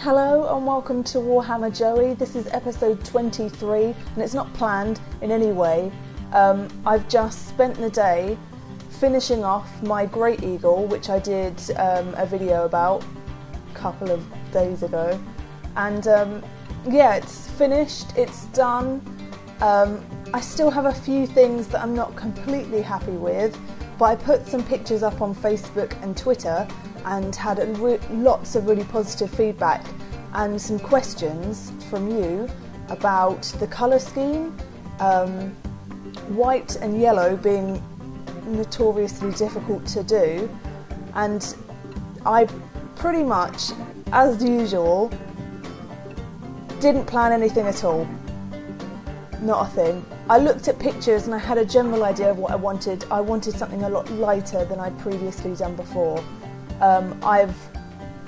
Hello and welcome to Warhammer Joey. This is episode 23 and it's not planned in any way. I've just spent the day finishing off my Great Eagle, which I did a video about a couple of days ago. And yeah, it's finished, it's done. I still have a few things that I'm not completely happy with, but I put some pictures up on Facebook and Twitter and had lots of really positive feedback and some questions from you about the colour scheme, white and yellow being notoriously difficult to do, and I pretty much, as usual, didn't plan anything at all. Not a thing. I looked at pictures and I had a general idea of what I wanted. I wanted something a lot lighter than I'd previously done before.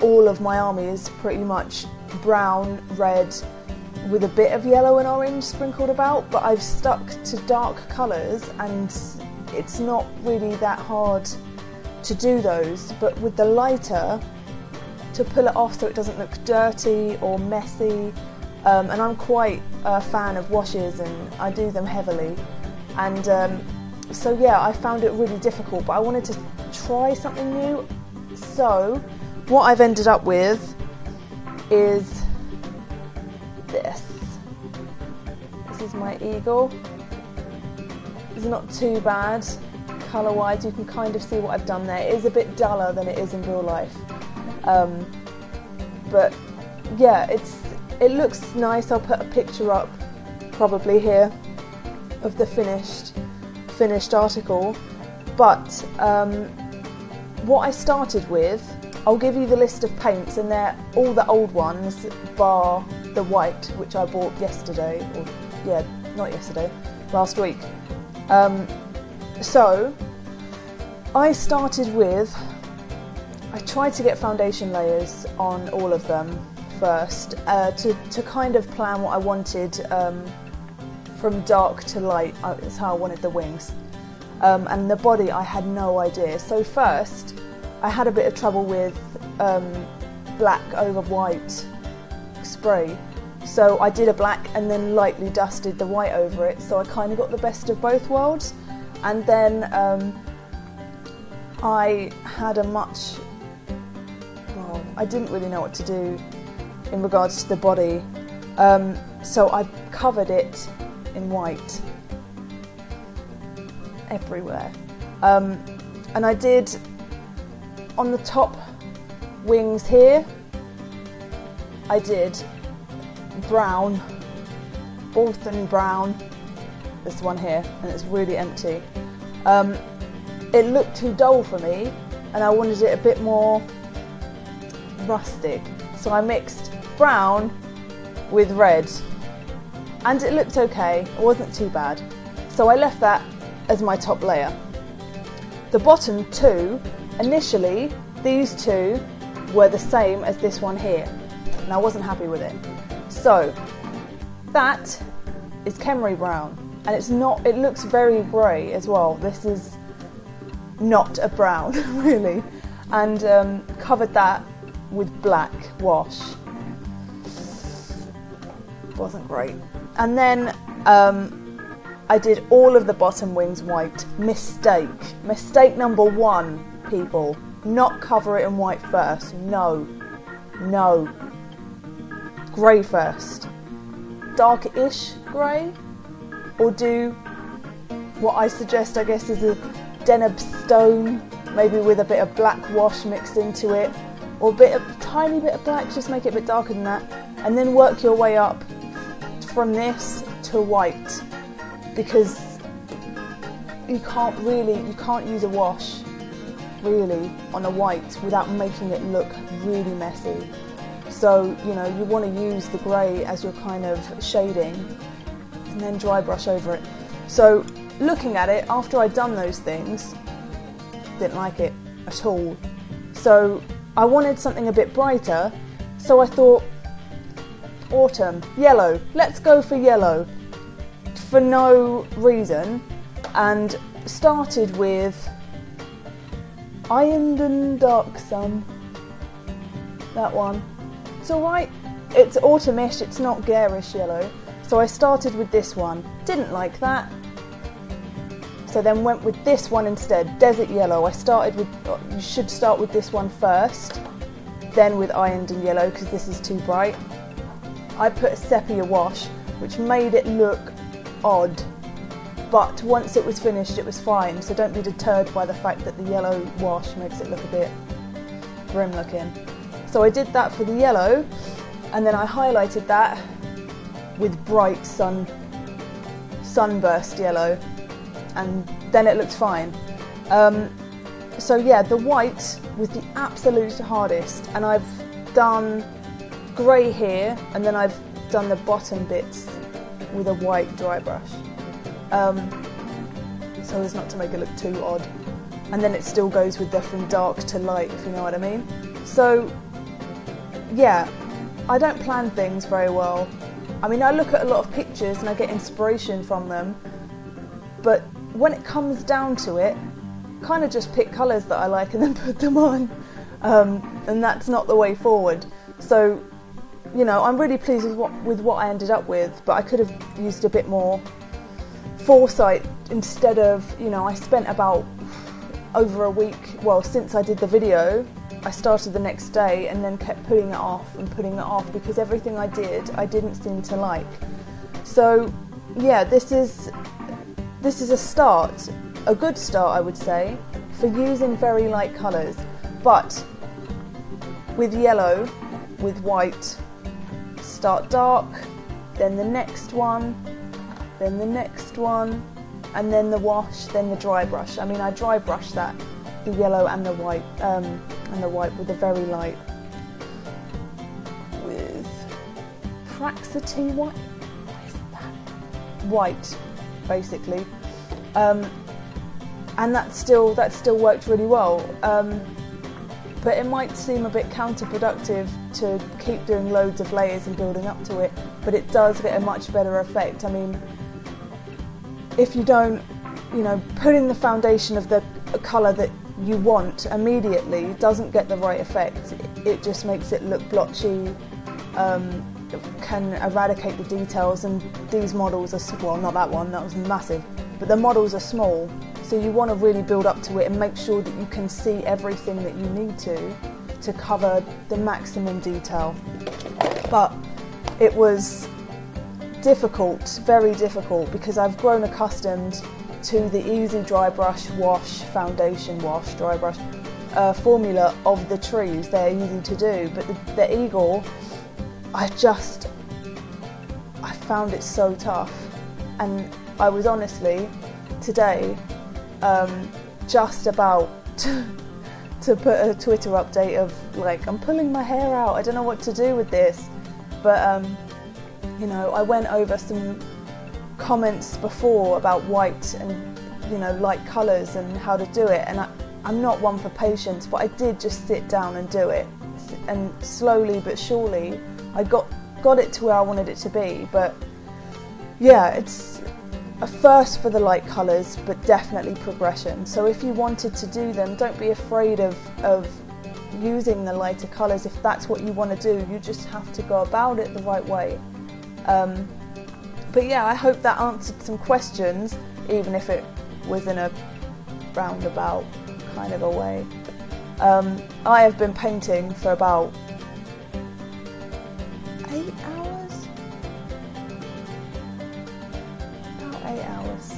All of my army is pretty much brown, red, with a bit of yellow and orange sprinkled about, but I've stuck to dark colours and it's not really that hard to do those, but with the lighter, to pull it off so it doesn't look dirty or messy, and I'm quite a fan of washes and I do them heavily, and so yeah, I found it really difficult, but I wanted to try something new. So what I've ended up with is this. This is my Eagle. It's not too bad colour wise, you can kind of see what I've done there. It is a bit duller than it is in real life, but yeah, it looks nice. I'll put a picture up probably here of the finished article, but what I started with, I'll give you the list of paints, and they're all the old ones bar the white, which I bought yesterday, or yeah, not yesterday, last week. So I started with, I tried to get foundation layers on all of them first, to kind of plan what I wanted from dark to light. It's how I wanted the wings. And the body, I had no idea. So first, I had a bit of trouble with black over white spray. So I did a black and then lightly dusted the white over it. So I kind of got the best of both worlds. And then I had I didn't really know what to do in regards to the body. So I covered it in white everywhere, and I did on the top wings here, I did brown, Bolton brown, this one here, and it's really empty. It looked too dull for me and I wanted it a bit more rustic, so I mixed brown with red and it looked okay, it wasn't too bad, so I left that as my top layer. The bottom two, initially these two were the same as this one here and I wasn't happy with it. So that is Khemri brown, and it looks very grey as well. This is not a brown really, and covered that with black wash. Wasn't great. And then I did all of the bottom wings white. Mistake number one, people. Not cover it in white first. No. Grey first. Dark-ish grey. Or do what I suggest, I guess, is a Deneb stone, maybe with a bit of black wash mixed into it. Or tiny bit of black, just make it a bit darker than that. And then work your way up from this to white, because you can't use a wash really on a white without making it look really messy. So you want to use the grey as your kind of shading and then dry brush over it. So looking at it after I'd done those things, didn't like it at all. So I wanted something a bit brighter, so I thought autumn, yellow, let's go for yellow for no reason, and started with Iron Dark Sun, that one. it's alright. It's autumnish, it's not garish yellow. So I started with this one, didn't like that. So then went with this one instead, desert yellow. You should start with this one first, then with Ironed Yellow, because this is too bright. I put a sepia wash, which made it look odd, but once it was finished it was fine, so don't be deterred by the fact that the yellow wash makes it look a bit grim looking. So I did that for the yellow, and then I highlighted that with bright sunburst yellow, and then it looked fine. So yeah, the white was the absolute hardest, and I've done grey here, and then I've done the bottom bits with a white dry brush, so as not to make it look too odd. And then it still goes with the from dark to light, if you know what I mean. So yeah, I don't plan things very well. I mean, I look at a lot of pictures and I get inspiration from them, but when it comes down to it, kind of just pick colours that I like and then put them on, and that's not the way forward. So, you know, I'm really pleased with what I ended up with, but I could have used a bit more foresight instead of, you know, I spent about over a week, well, since I did the video, I started the next day and then kept putting it off because everything I did, I didn't seem to like. So, yeah, this is a start, a good start, I would say, for using very light colours, but with yellow, with white, start dark, then the next one, then the next one, and then the wash, then the dry brush. I mean, I dry brush that, the yellow and the white with a very light, with Praxity white. What is that? White, basically, and that still worked really well. But it might seem a bit counterproductive to keep doing loads of layers and building up to it, but it does get a much better effect. I mean, if you don't, you know, putting the foundation of the colour that you want immediately doesn't get the right effect. It just makes it look blotchy, can eradicate the details, and these models are, well, not that one, that was massive, but the models are small. So you want to really build up to it and make sure that you can see everything that you need to cover the maximum detail. But it was difficult, very difficult, because I've grown accustomed to the easy dry brush, wash, foundation, wash, dry brush formula of the trees. They're easy to do, but the eagle, I found it so tough. And I was honestly, today, just about to put a Twitter update of like, I'm pulling my hair out, I don't know what to do with this. But you know, I went over some comments before about white and, you know, light colours and how to do it, and I'm not one for patience, but I did just sit down and do it, and slowly but surely I got it to where I wanted it to be. But yeah, it's a first for the light colours, but definitely progression. So if you wanted to do them, don't be afraid of using the lighter colours. If that's what you want to do, you just have to go about it the right way. But yeah, I hope that answered some questions, even if it was in a roundabout kind of a way. I have been painting for about 8 hours? About 8 hours.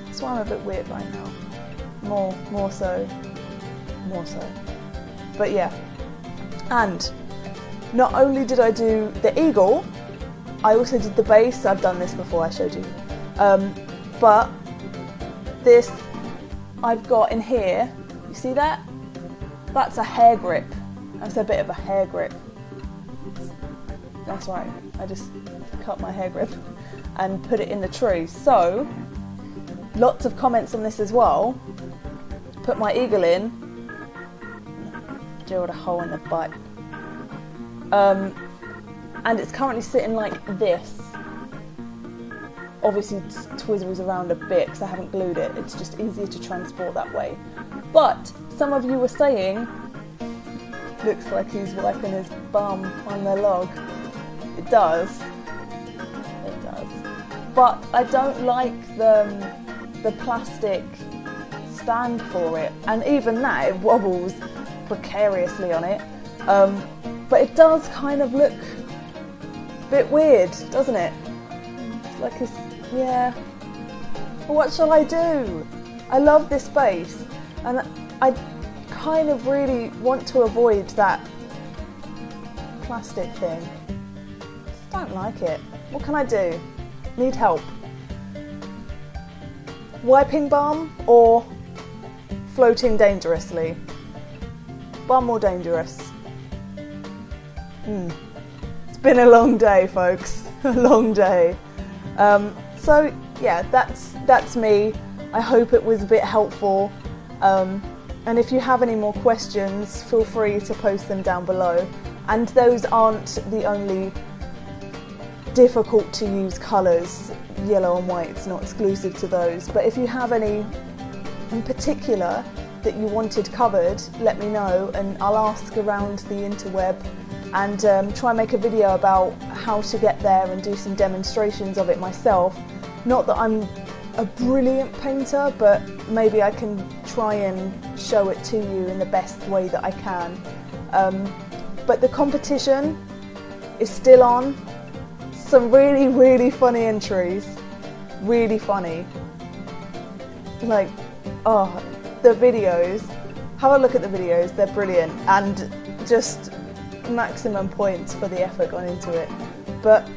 That's why I'm a bit weird right now. More so. But yeah. And not only did I do the eagle, I also did the base. I've done this before, I showed you. But this I've got in here, you see that? That's a hair grip. That's a bit of a hair grip. That's right, I just cut my hair grip and put it in the tree. So, lots of comments on this as well. Put my eagle in, drilled a hole in the butt. And it's currently sitting like this. Obviously it twizzles around a bit because I haven't glued it. It's just easier to transport that way. But some of you were saying, looks like he's wiping his bum on the log. It does. It does. But I don't like the plastic stand for it, and even that, it wobbles precariously on it. But it does kind of look a bit weird, doesn't it? It's like it's, yeah. But what shall I do? I love this base, and I kind of really want to avoid that plastic thing. Just don't like it. What can I do? Need help. Wiping balm or floating dangerously? Balm or dangerous? It's been a long day, folks. A long day. So yeah, that's me. I hope it was a bit helpful. And if you have any more questions, feel free to post them down below. And those aren't the only difficult to use colours. Yellow and white's not exclusive to those. But if you have any in particular that you wanted covered, let me know, and I'll ask around the interweb and try and make a video about how to get there and do some demonstrations of it myself. Not that I'm a brilliant painter, but maybe I can try and show it to you in the best way that I can. But the competition is still on. Some really, really funny entries. Really funny. Like, oh, the videos. Have a look at the videos, they're brilliant, and just maximum points for the effort gone into it. But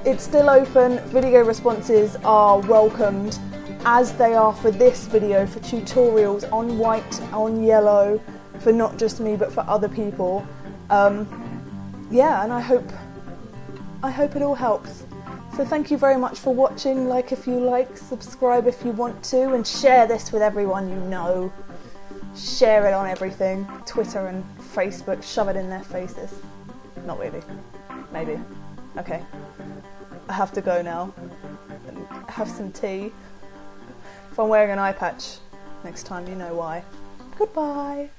it's still open. Video responses are welcomed, as they are for this video, for tutorials on white, on yellow, for not just me but for other people. Yeah, and I hope it all helps. So thank you very much for watching. Like if you like, subscribe if you want to, and share this with everyone you know. Share it on everything, Twitter and Facebook, shove it in their faces. Not really, maybe. Okay, I have to go now and have some tea. If I'm wearing an eye patch next time, you know why. Goodbye.